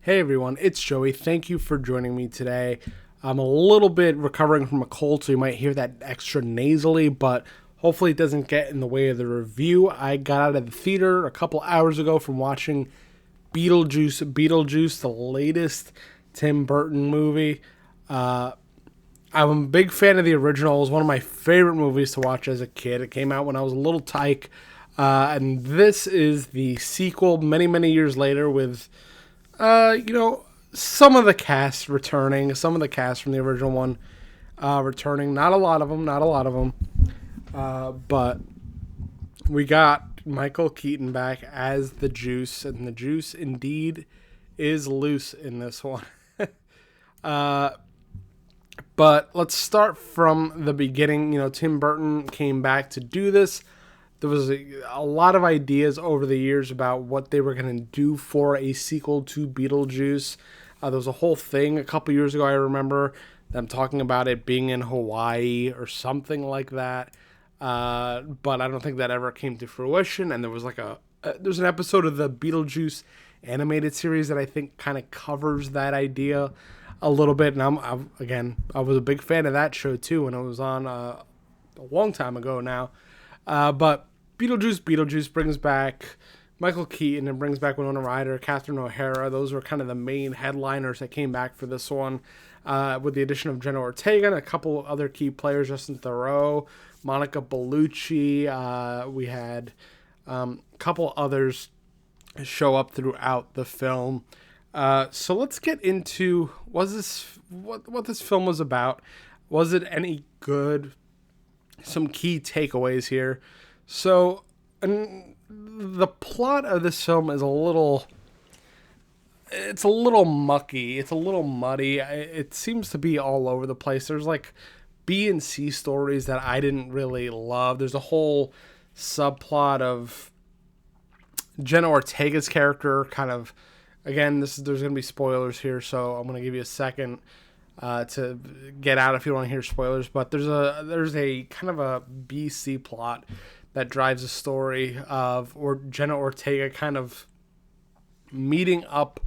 Hey everyone, it's Joey. Thank you for joining me today. I'm a little bit recovering from a cold, so you might hear that extra nasally, but hopefully it doesn't get in the way of the review. I got out of the theater a couple hours ago from watching Beetlejuice, the latest Tim Burton movie. I'm a big fan of the original. It was one of my favorite movies to watch as a kid. It came out when I was a little tyke. And this is the sequel many, many years later with some of the cast returning, some of the cast from the original one returning. Not a lot of them. But we got Michael Keaton back as the Juice, and the Juice indeed is loose in this one. But let's start from the beginning. Tim Burton came back to do this. There was a lot of ideas over the years about what they were going to do for a sequel to Beetlejuice. There was a whole thing a couple years ago, I remember them talking about it being in Hawaii or something like that. But I don't think that ever came to fruition. And there was there's an episode of the Beetlejuice animated series that I think kind of covers that idea a little bit. And I was a big fan of that show too when it was on a long time ago now. But Beetlejuice brings back Michael Keaton and brings back Winona Ryder, Katherine OHara. Those were kind of the main headliners that came back for this one, with the addition of Jenna Ortega and a couple of other key players, Justin Theroux, Monica Bellucci. We had a couple others show up throughout the film. So let's get into what this film was about. Was it any good? Some key takeaways here. So, the plot of this film is a little mucky. It's a little muddy. It seems to be all over the place. There's like B and C stories that I didn't really love. There's a whole subplot of Jenna Ortega's character kind of, again, there's going to be spoilers here, so I'm going to give you a second to get out if you want to hear spoilers. But there's a kind of a BC plot that drives the story of Jenna Ortega kind of meeting up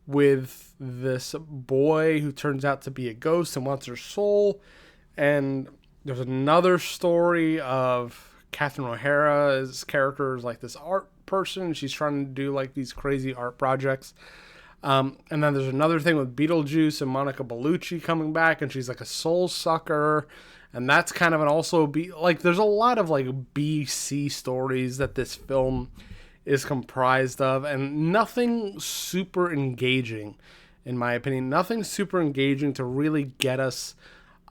with this boy who turns out to be a ghost and wants her soul. And there's another story of Katherine OHara's character is like this art person. She's trying to do like these crazy art projects. And then there's another thing with Beetlejuice and Monica Bellucci coming back, and she's like a soul sucker, and that's kind of an also there's a lot of like BC stories that this film is comprised of, and nothing super engaging, in my opinion. Nothing super engaging to really get us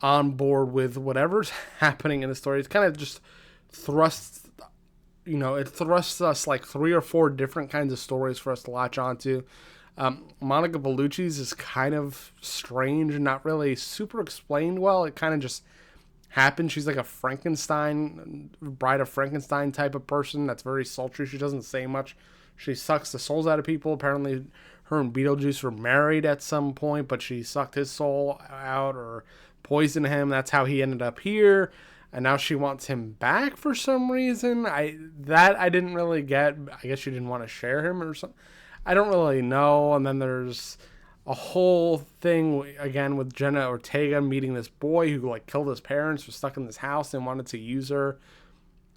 on board with whatever's happening in the story. It's kind of just thrusts us like 3 or 4 different kinds of stories for us to latch onto. Monica Bellucci's is kind of strange and not really super explained well. It kind of just happens. She's like a Bride of Frankenstein type of person that's very sultry. She doesn't say much. She sucks the souls out of people. Apparently her and Beetlejuice were married at some point, but she sucked his soul out or poisoned him. That's how he ended up here. And now she wants him back for some reason. I didn't really get. I guess she didn't want to share him or something. I don't really know. And then there's a whole thing again with Jenna Ortega meeting this boy who like killed his parents, was stuck in this house and wanted to use her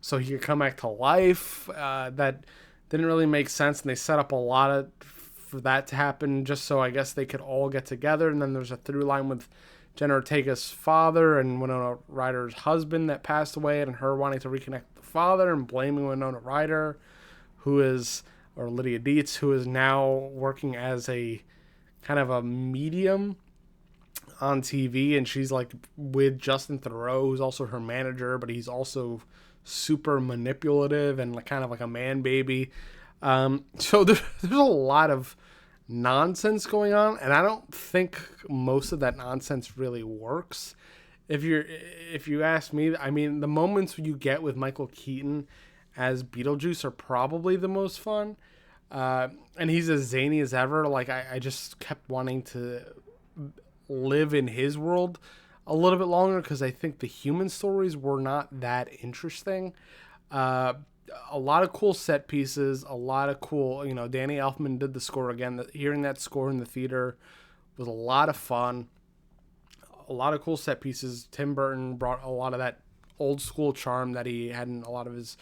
so he could come back to life. That didn't really make sense, and they set up a lot for that to happen just so I guess they could all get together. And then there's a through line with Jenna Ortega's father and Winona Ryder's husband that passed away, and her wanting to reconnect with the father and blaming Winona Ryder, or Lydia Deetz, who is now working as a kind of a medium on TV, and she's like with Justin Theroux, who's also her manager, but he's also super manipulative and like kind of like a man baby. So there's a lot of nonsense going on, and I don't think most of that nonsense really works. If you ask me, I mean, the moments you get with Michael Keaton as Beetlejuice are probably the most fun. And he's as zany as ever. Like, I just kept wanting to live in his world a little bit longer because I think the human stories were not that interesting. a lot of cool set pieces, a lot of cool, Danny Elfman did the score again. Hearing that score in the theater was a lot of fun. A lot of cool set pieces. Tim Burton brought a lot of that old school charm that he had in a lot of his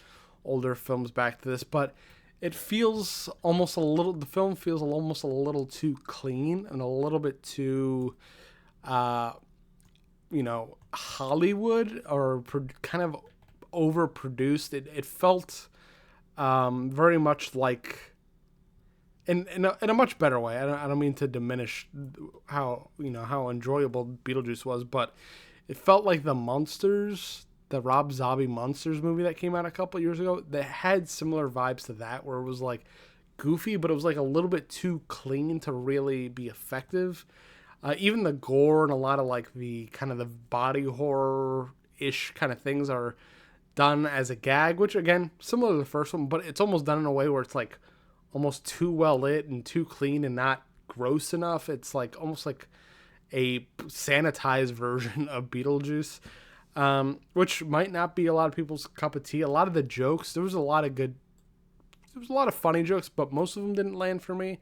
older films back to this, but it feels almost a little, the film feels almost a little too clean and a little bit too, Hollywood, or kind of overproduced. It felt very much like, in a much better way. I don't mean to diminish how enjoyable Beetlejuice was, but it felt like the Monsters, the Rob Zombie Monsters movie that came out a couple years ago, that had similar vibes to that, where it was like goofy, but it was like a little bit too clean to really be effective. Even the gore and a lot of like the kind of the body horror ish kind of things are done as a gag, which again, similar to the first one, but it's almost done in a way where it's like almost too well lit and too clean and not gross enough. It's like almost like a sanitized version of Beetlejuice, which might not be a lot of people's cup of tea. A lot of the jokes, there was a lot of funny jokes, but most of them didn't land for me.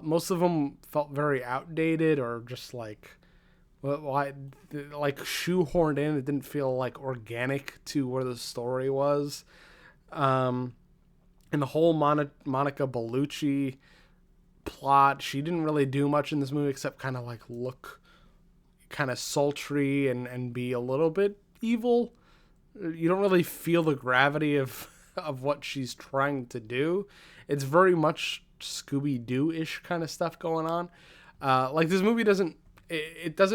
Most of them felt very outdated or just like, like shoehorned in. It didn't feel like organic to where the story was. And the whole Monica Bellucci plot, she didn't really do much in this movie except kind of like look kind of sultry and be a little bit evil. You don't really feel the gravity of what she's trying to do. It's very much Scooby-Doo-ish kind of stuff going on. Like this movie doesn't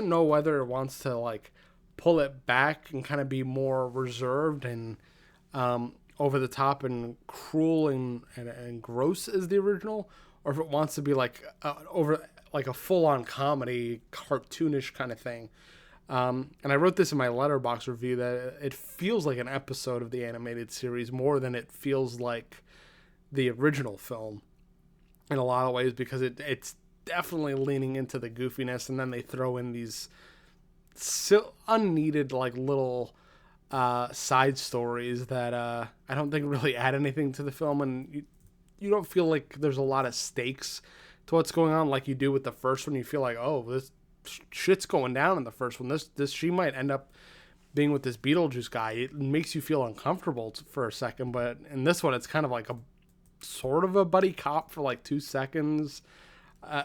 know whether it wants to like pull it back and kind of be more reserved and over the top and cruel and gross as the original, or if it wants to be like over like a full-on comedy, cartoonish kind of thing. And I wrote this in my Letterboxd review that it feels like an episode of the animated series more than it feels like the original film in a lot of ways, because it's definitely leaning into the goofiness, and then they throw in these unneeded like little side stories that I don't think really add anything to the film, and you don't feel like there's a lot of stakes to what's going on like you do with the first one. You feel like, oh, this shit's going down in the first one. This she might end up being with this Beetlejuice guy. It makes you feel uncomfortable for a second, but in this one, it's kind of like a sort of a buddy cop for like 2 seconds.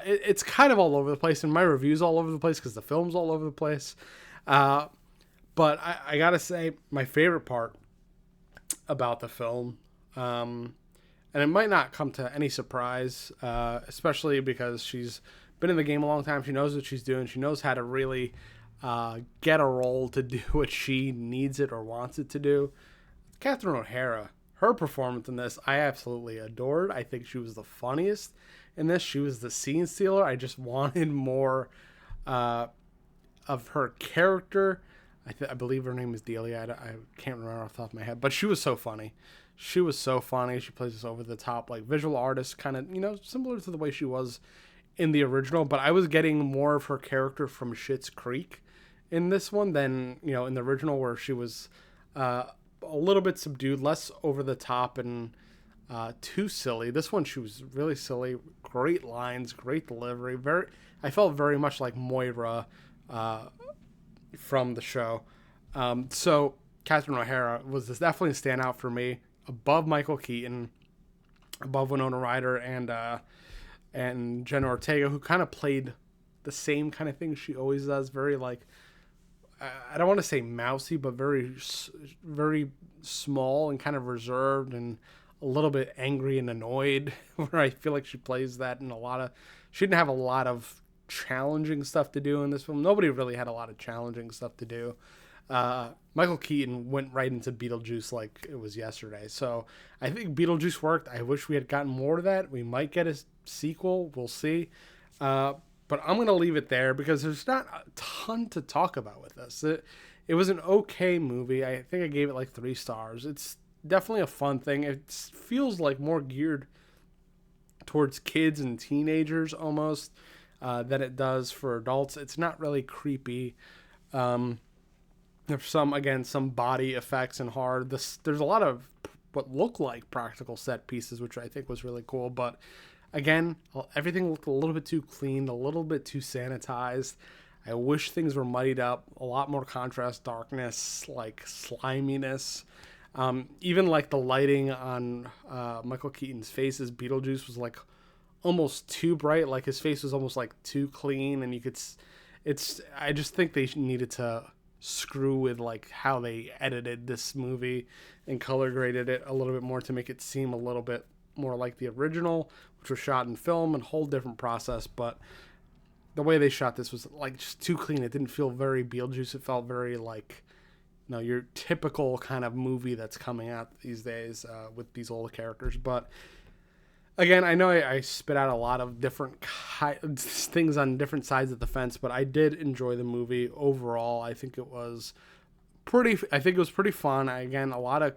It's kind of all over the place, and my review's all over the place because the film's all over the place. But I gotta say, my favorite part about the film, and it might not come to any surprise, especially because she's been in the game a long time. She knows what she's doing. She knows how to really get a role to do what she needs it or wants it to do. Katherine OHara, her performance in this, I absolutely adored. I think she was the funniest in this. She was the scene stealer. I just wanted more of her character. I believe her name is Delia. I can't remember off the top of my head, but she was so funny. She was so funny. She plays this over the top, like visual artist, kind of, similar to the way she was in the original. But I was getting more of her character from Schitt's Creek in this one than, in the original, where she was a little bit subdued, less over the top and too silly. This one, she was really silly. Great lines, great delivery. I felt very much like Moira from the show. So Katherine OHara was definitely a standout for me, above Michael Keaton, above Winona Ryder and Jenna Ortega, who kind of played the same kind of thing she always does. Very like, I don't want to say mousy, but very, very small and kind of reserved and a little bit angry and annoyed, where I feel like she plays that in she didn't have a lot of challenging stuff to do in this film. Nobody really had a lot of challenging stuff to do. Michael Keaton went right into Beetlejuice like it was yesterday. So I think Beetlejuice worked. I wish we had gotten more of that. We might get a sequel. We'll see. But I'm going to leave it there because there's not a ton to talk about with this. It was an okay movie. I think I gave it like 3 stars. It's definitely a fun thing. It feels like more geared towards kids and teenagers almost than it does for adults. It's not really creepy. There's some body effects and horror. There's a lot of what looked like practical set pieces, which I think was really cool. But again, everything looked a little bit too clean, a little bit too sanitized. I wish things were muddied up, a lot more contrast, darkness, like sliminess. Even like the lighting on Michael Keaton's face as Beetlejuice was like almost too bright. Like his face was almost like too clean, and you could. I just think they needed to screw with like how they edited this movie and color graded it a little bit more to make it seem a little bit more like the original, which was shot in film and a whole different process. But the way they shot this was like just too clean. It didn't feel very Beetlejuice. It felt very like, you know, your typical kind of movie that's coming out these days with these old characters. But again, I know I spit out a lot of different things on different sides of the fence, but I did enjoy the movie overall. I think it was pretty fun. Again, a lot of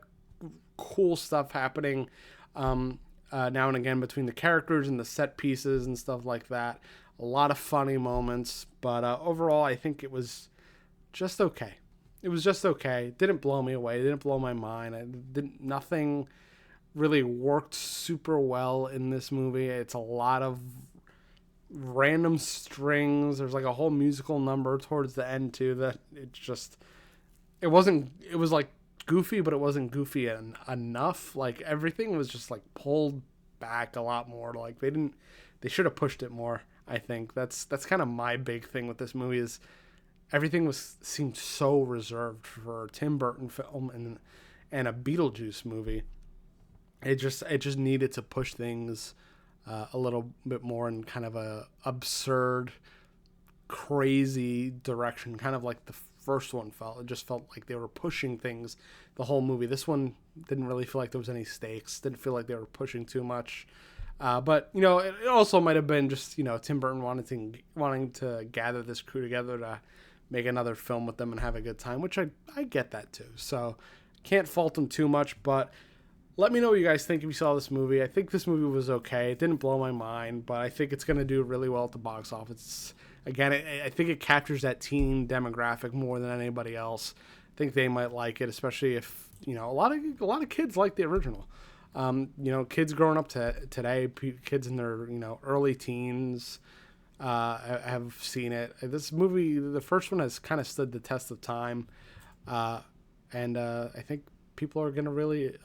cool stuff happening now and again between the characters and the set pieces and stuff like that. A lot of funny moments, but overall, I think it was just okay. It was just okay. It didn't blow me away. It didn't blow my mind. Nothing really worked super well in this movie. It's a lot of random strings. There's like a whole musical number towards the end too that it was like goofy, but it wasn't goofy enough. Like everything was just like pulled back a lot more. Like they should have pushed it more. I think that's kind of my big thing with this movie is everything seemed so reserved for a Tim Burton film and a Beetlejuice movie. It just needed to push things a little bit more in kind of a absurd, crazy direction, kind of like the first one felt. It just felt like they were pushing things the whole movie. This one didn't really feel like there was any stakes. Didn't feel like they were pushing too much. But you know, it also might have been just, you know, Tim Burton wanting to gather this crew together to make another film with them and have a good time, which I get that too. So can't fault them too much, but let me know what you guys think if you saw this movie. I think this movie was okay. It didn't blow my mind, but I think it's going to do really well at the box office. Again, I think it captures that teen demographic more than anybody else. I think they might like it, especially if, you know, a lot of kids like the original. You know, kids growing up today, kids in their, you know, early teens have seen it. This movie, the first one, has kind of stood the test of time, and I think people are going to really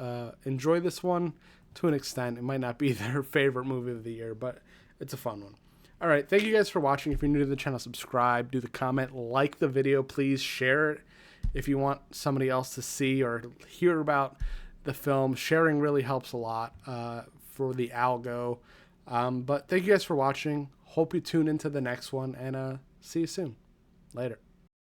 enjoy this one to an extent. It might not be their favorite movie of the year, but it's a fun one. All right, thank you guys for watching. If you're new to the channel, subscribe, do the comment, like the video, please share it if you want somebody else to see or hear about the film. Sharing really helps a lot for the algo. But thank you guys for watching. Hope you tune into the next one, and see you soon. Later.